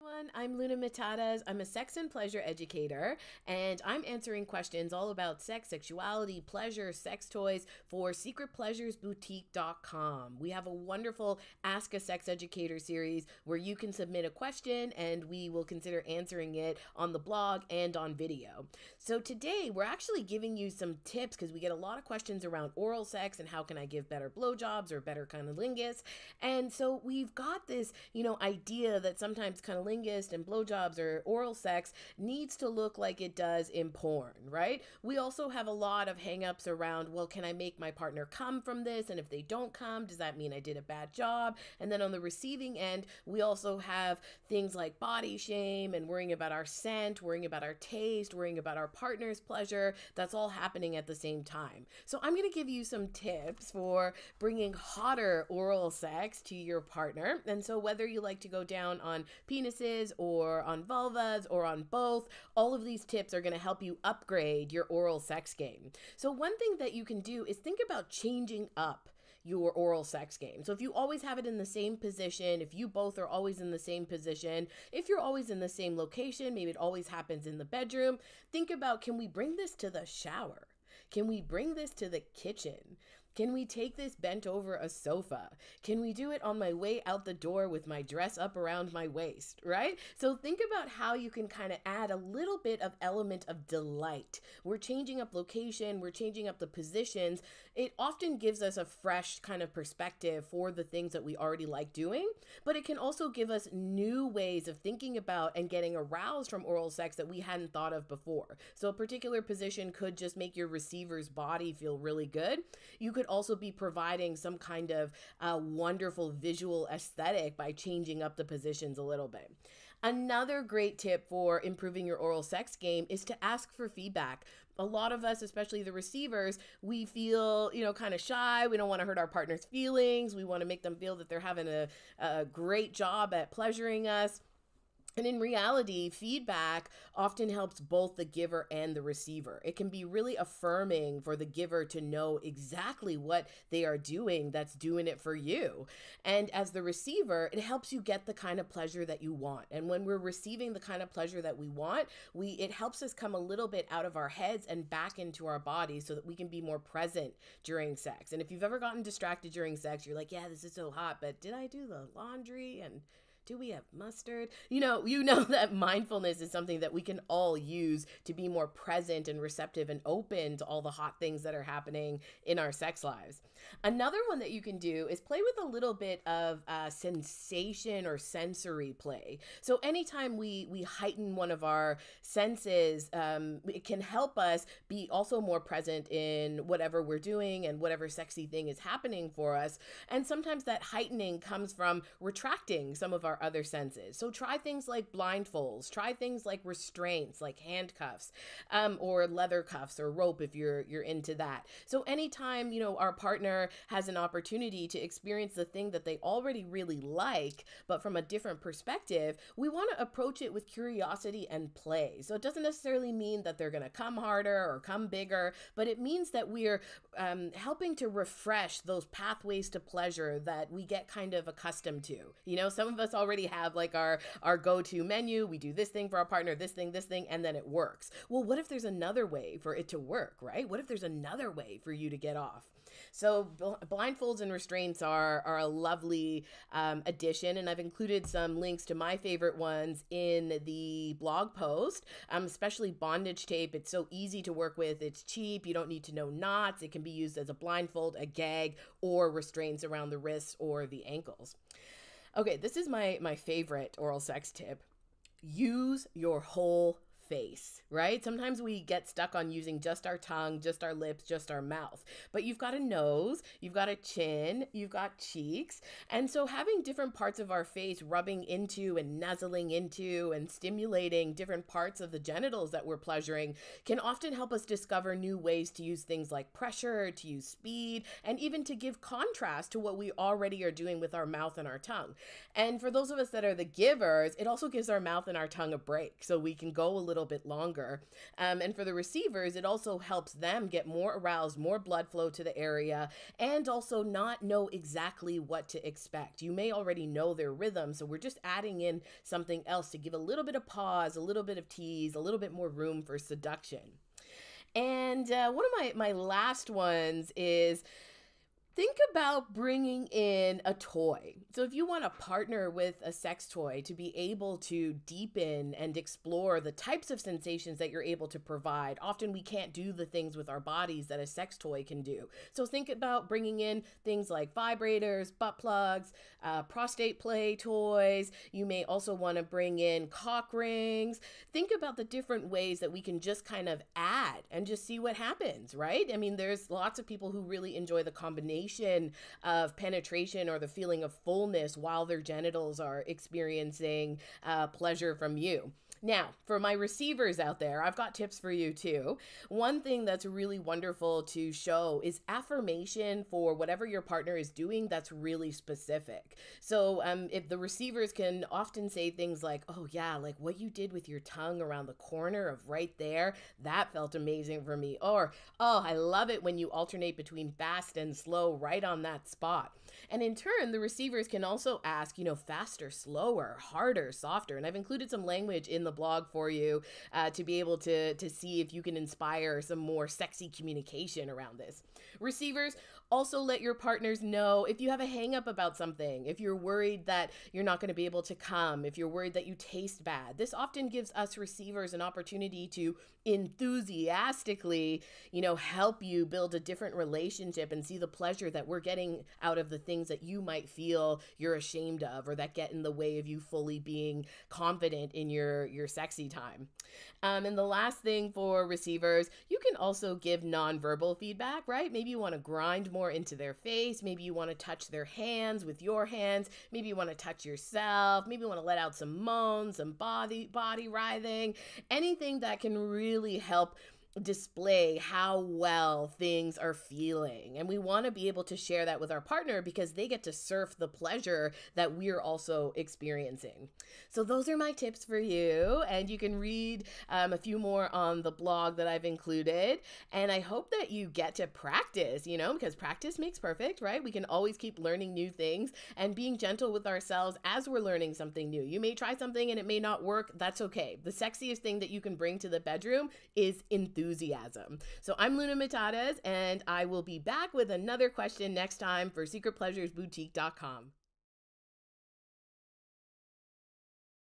I'm Luna Matatas. I'm a sex and pleasure educator, and I'm answering questions all about sex, sexuality, pleasure, sex toys for secretpleasuresboutique.com. We have a wonderful Ask a Sex Educator series where you can submit a question and we will consider answering it on the blog and on video. So today we're actually giving you some tips because we get a lot of questions around oral sex and how can I give better blowjobs or better cunnilingus. And so we've got this, idea that sometimes cunnilingus and blowjobs or oral sex needs to look like it does in porn, right? We also have a lot of hangups around, well, can I make my partner come from this? And if they don't come, does that mean I did a bad job? And then on the receiving end, we also have things like body shame and worrying about our scent, worrying about our taste, worrying about our partner's pleasure. That's all happening at the same time. So I'm going to give you some tips for bringing hotter oral sex to your partner. And so whether you like to go down on penises or on vulvas or on both, all of these tips are going to help you upgrade your oral sex game. So one thing that you can do is think about changing up your oral sex game. So if you always have it in the same position, if you both are always in the same position, if you're always in the same location, maybe it always happens in the bedroom, think about, can we bring this to the shower? Can we bring this to the kitchen? Can we take this bent over a sofa? Can we do it on my way out the door with my dress up around my waist, right? So think about how you can kind of add a little bit of element of delight. We're changing up location, we're changing up the positions. It often gives us a fresh kind of perspective for the things that we already like doing, but it can also give us new ways of thinking about and getting aroused from oral sex that we hadn't thought of before. So a particular position could just make your receiver's body feel really good. You could also be providing some kind of wonderful visual aesthetic by changing up the positions a little bit. Another great tip for improving your oral sex game is to ask for feedback. A lot of us, especially the receivers, we feel, kind of shy. We don't want to hurt our partner's feelings. We want to make them feel that they're having a great job at pleasuring us. And in reality, feedback often helps both the giver and the receiver. It can be really affirming for the giver to know exactly what they are doing that's doing it for you. And as the receiver, it helps you get the kind of pleasure that you want. And when we're receiving the kind of pleasure that we want, it helps us come a little bit out of our heads and back into our bodies so that we can be more present during sex. And if you've ever gotten distracted during sex, you're like, yeah, this is so hot, but did I do the laundry? And do we have mustard? You know that mindfulness is something that we can all use to be more present and receptive and open to all the hot things that are happening in our sex lives. Another one that you can do is play with a little bit of sensation or sensory play. So anytime we heighten one of our senses, it can help us be also more present in whatever we're doing and whatever sexy thing is happening for us. And sometimes that heightening comes from retracting some of our other senses. So try things like blindfolds, try things like restraints, like handcuffs, or leather cuffs or rope if you're into that. So anytime, our partner has an opportunity to experience the thing that they already really like, but from a different perspective, we want to approach it with curiosity and play. So it doesn't necessarily mean that they're going to come harder or come bigger, but it means that we're helping to refresh those pathways to pleasure that we get kind of accustomed to. Some of us already have like our go-to menu. We do this thing for our partner, this thing, and then it works. Well, what if there's another way for it to work, right? What if there's another way for you to get off? So blindfolds and restraints are a lovely addition, and I've included some links to my favorite ones in the blog post, especially bondage tape. It's so easy to work with. It's cheap. You don't need to know knots. It can be used as a blindfold, a gag, or restraints around the wrists or the ankles. Okay, this is my favorite oral sex tip. Use your whole face, right? Sometimes we get stuck on using just our tongue, just our lips, just our mouth. But you've got a nose, you've got a chin, you've got cheeks. And so having different parts of our face rubbing into and nuzzling into and stimulating different parts of the genitals that we're pleasuring can often help us discover new ways to use things like pressure, to use speed, and even to give contrast to what we already are doing with our mouth and our tongue. And for those of us that are the givers, it also gives our mouth and our tongue a break so we can go a little little bit longer. And for the receivers, it also helps them get more aroused, more blood flow to the area, and also not know exactly what to expect. You may already know their rhythm, so we're just adding in something else to give a little bit of pause, a little bit of tease, a little bit more room for seduction. And one of my last ones is think about bringing in a toy. So if you want to partner with a sex toy to be able to deepen and explore the types of sensations that you're able to provide, often we can't do the things with our bodies that a sex toy can do. So think about bringing in things like vibrators, butt plugs, prostate play toys. You may also want to bring in cock rings. Think about the different ways that we can just kind of add and just see what happens, right? I mean, there's lots of people who really enjoy the combination of penetration or the feeling of fullness while their genitals are experiencing pleasure from you. Now, for my receivers out there, I've got tips for you too. One thing that's really wonderful to show is affirmation for whatever your partner is doing that's really specific. So if the receivers can often say things like, oh yeah, like what you did with your tongue around the corner of right there, that felt amazing for me. Or, oh, I love it when you alternate between fast and slow right on that spot. And in turn, the receivers can also ask, faster, slower, harder, softer. And I've included some language in the blog for you to be able to see if you can inspire some more sexy communication around this. Receivers, also let your partners know if you have a hang up about something, if you're worried that you're not going to be able to come, if you're worried that you taste bad. This often gives us receivers an opportunity to enthusiastically, help you build a different relationship and see the pleasure that we're getting out of the things that you might feel you're ashamed of or that get in the way of you fully being confident in your sexy time. And the last thing for receivers, you can also give nonverbal feedback, right? Maybe you want to grind more into their face. Maybe you want to touch their hands with your hands. Maybe you want to touch yourself. Maybe you want to let out some moans, some body writhing, anything that can really help display how well things are feeling. And we want to be able to share that with our partner because they get to surf the pleasure that we're also experiencing. So those are my tips for you. And you can read a few more on the blog that I've included. And I hope that you get to practice, because practice makes perfect, right? We can always keep learning new things and being gentle with ourselves as we're learning something new. You may try something and it may not work. That's okay. The sexiest thing that you can bring to the bedroom is enthusiasm. So I'm Luna Matatas, and I will be back with another question next time for secretpleasuresboutique.com.